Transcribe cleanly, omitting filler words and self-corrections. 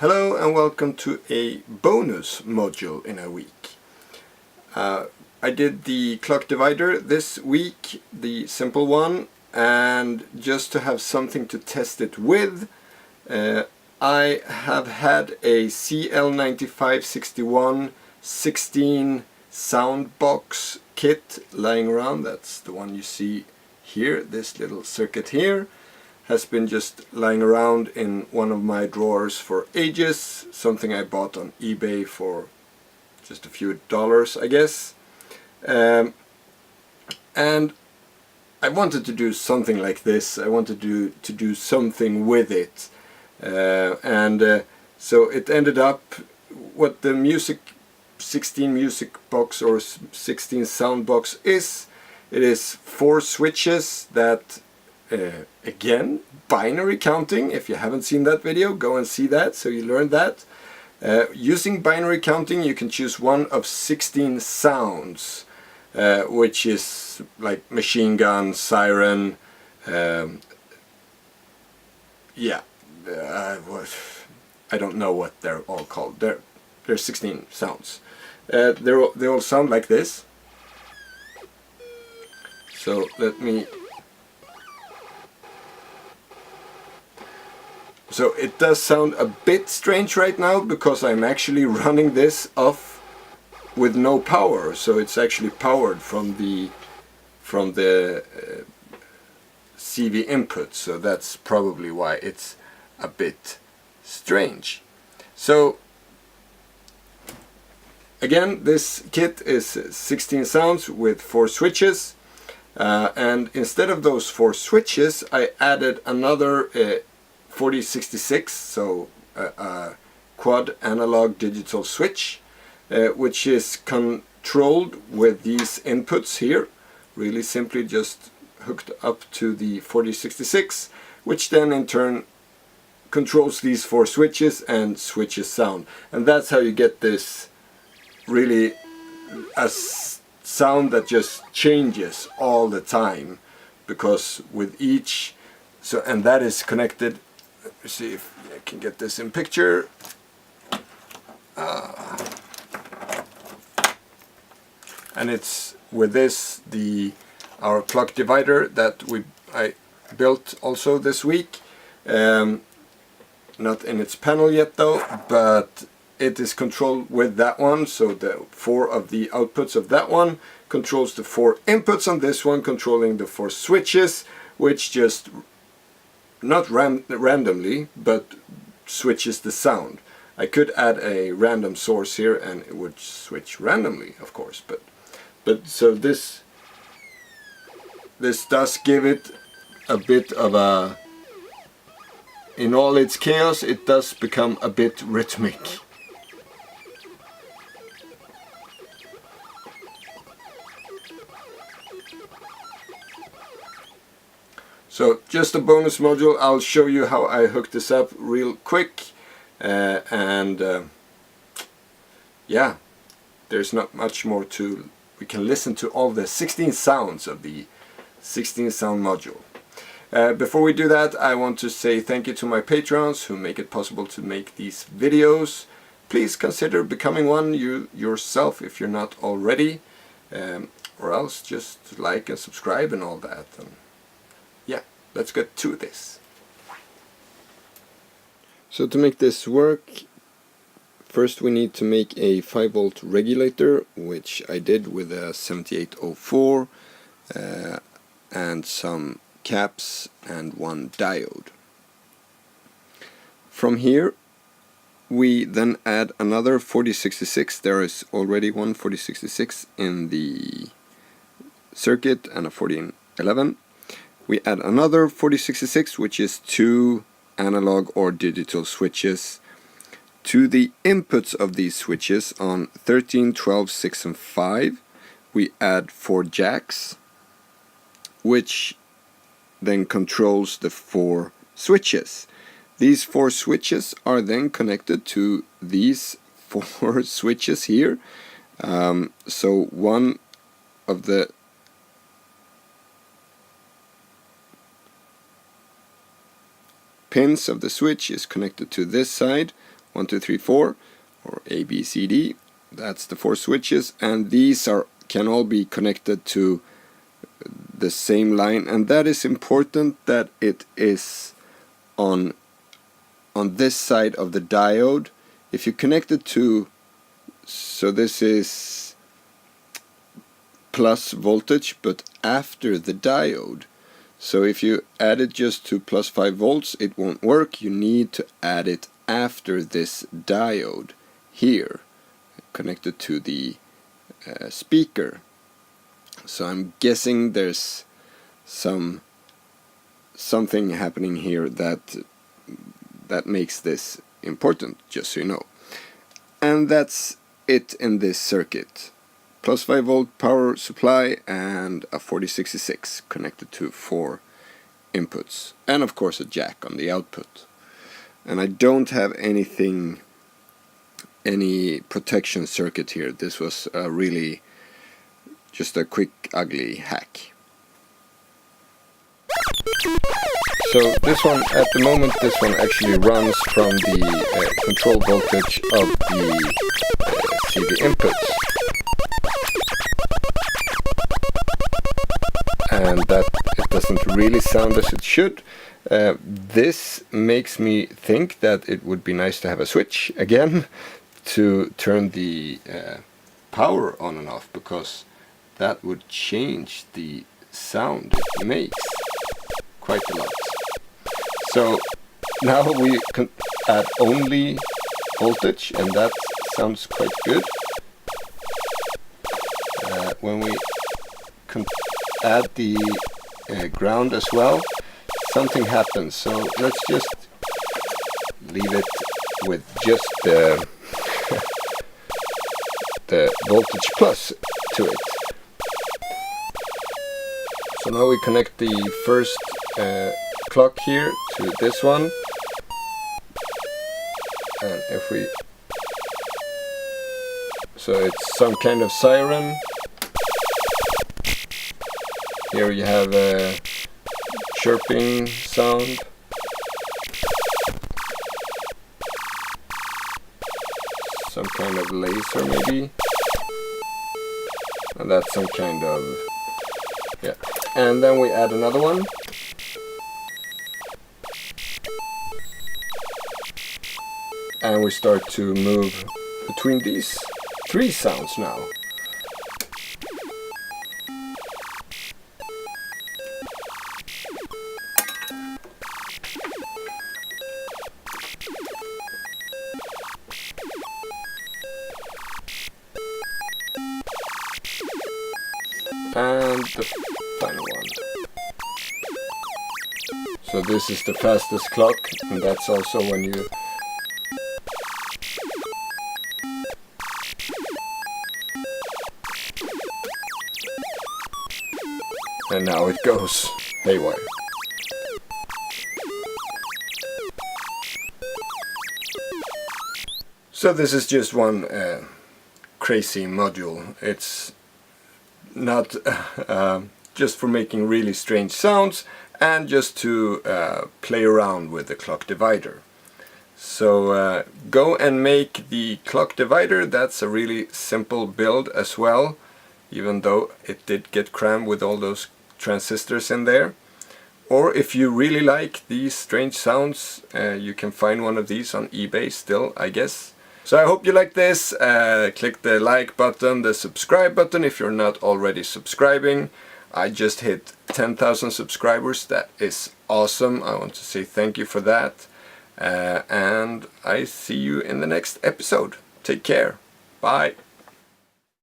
Hello and welcome to a bonus module in a week. I did the clock divider this week, the simple one, and just to have something to test it with, I have had a CL9561 16 sound box kit lying around. That's the one you see here, this little circuit here. Has been just lying around in one of my drawers for ages, something I bought on eBay for just a few dollars, I guess. And I wanted to do something like this. I wanted to do something with it. So it ended up what the 16 music box or 16 sound box is. It is 4 switches that again, binary counting. If you haven't seen that video, go and see that so you learn that. Using binary counting, you can choose one of 16 sounds, which is like machine gun, siren, I don't know what they're all called. There's 16 sounds. They all sound like this. So let me. So it does sound a bit strange right now because I'm actually running this off with no power. So it's actually powered from the CV input. So that's probably why it's a bit strange. So again, this kit is 16 sounds with 4 switches. And instead of those 4 switches, I added another 4066, so a quad analog digital switch, which is controlled with these inputs here, really simply just hooked up to the 4066, which then in turn controls these 4 switches and switches sound. And that's how you get this really a sound that just changes all the time, because with each, and that is connected. Let me see if I can get this in picture. And it's with this our clock divider that I built also this week. Not in its panel yet though, but it is controlled with that one. So the 4 of the outputs of that one controls the 4 inputs on this one, controlling the 4 switches, which just not randomly, but switches the sound. I could add a random source here and it would switch randomly, of course, but so this does give it a bit of a, in all its chaos, it does become a bit rhythmic. So just a bonus module. I'll show you how I hooked this up real quick, yeah, there's not much more to. We can listen to all the 16 sounds of the 16 sound module. Before we do that, I want to say thank you to my patrons who make it possible to make these videos. Please consider becoming one yourself if you're not already, or else just like and subscribe and all that. Yeah, let's get to this. So to make this work, first we need to make a 5-volt regulator, which I did with a 7804 and some caps and 1 diode. From here we then add another 4066. There is already one 4066 in the circuit and a 1411. We add another 4066, which is 2 analog or digital switches. To the inputs of these switches on 13, 12, 6 and 5, we add 4 jacks, which then controls the 4 switches. These 4 switches are then connected to these 4 switches here. So one of the pins of the switch is connected to this side, 1, 2, 3, 4, or A, B, C, D. That's the 4 switches, and these can all be connected to the same line, and that is important that it is on this side of the diode. If you connect it to, so this is plus voltage but after the diode, so if you add it just to plus 5 volts it won't work. You need to add it after this diode here, connected to the speaker. So I'm guessing there's something happening here that makes this important, just so you know. And that's it in this circuit. Plus 5 volt power supply and a 4066 connected to 4 inputs, and of course a jack on the output. And I don't have any protection circuit here. This was really just a quick ugly hack. So this one, at the moment, this one actually runs from the control voltage of the CD inputs, and that it doesn't really sound as it should. This makes me think that it would be nice to have a switch again to turn the power on and off, because that would change the sound it makes quite a lot. So now we can add only voltage, and that sounds quite good. When we can add the ground as well, something happens. So let's just leave it with just the voltage plus to it. So now we connect the first clock here to this one, and if we, so it's some kind of siren. Here you have a chirping sound. Some kind of laser maybe, and that's some kind of, yeah. And then we add another one. And we start to move between these 3 sounds now. And the final one. So this is the fastest clock, and that's also when you and now it goes haywire. So this is just one crazy module. It's not just for making really strange sounds, and just to play around with the clock divider. So go and make the clock divider. That's a really simple build as well, even though it did get crammed with all those transistors in there. Or if you really like these strange sounds, you can find one of these on eBay still, I guess. So I hope you like this. Click the like button, the subscribe button if you're not already subscribing. I just hit 10,000 subscribers. That is awesome. I want to say thank you for that. And I see you in the next episode. Take care. Bye.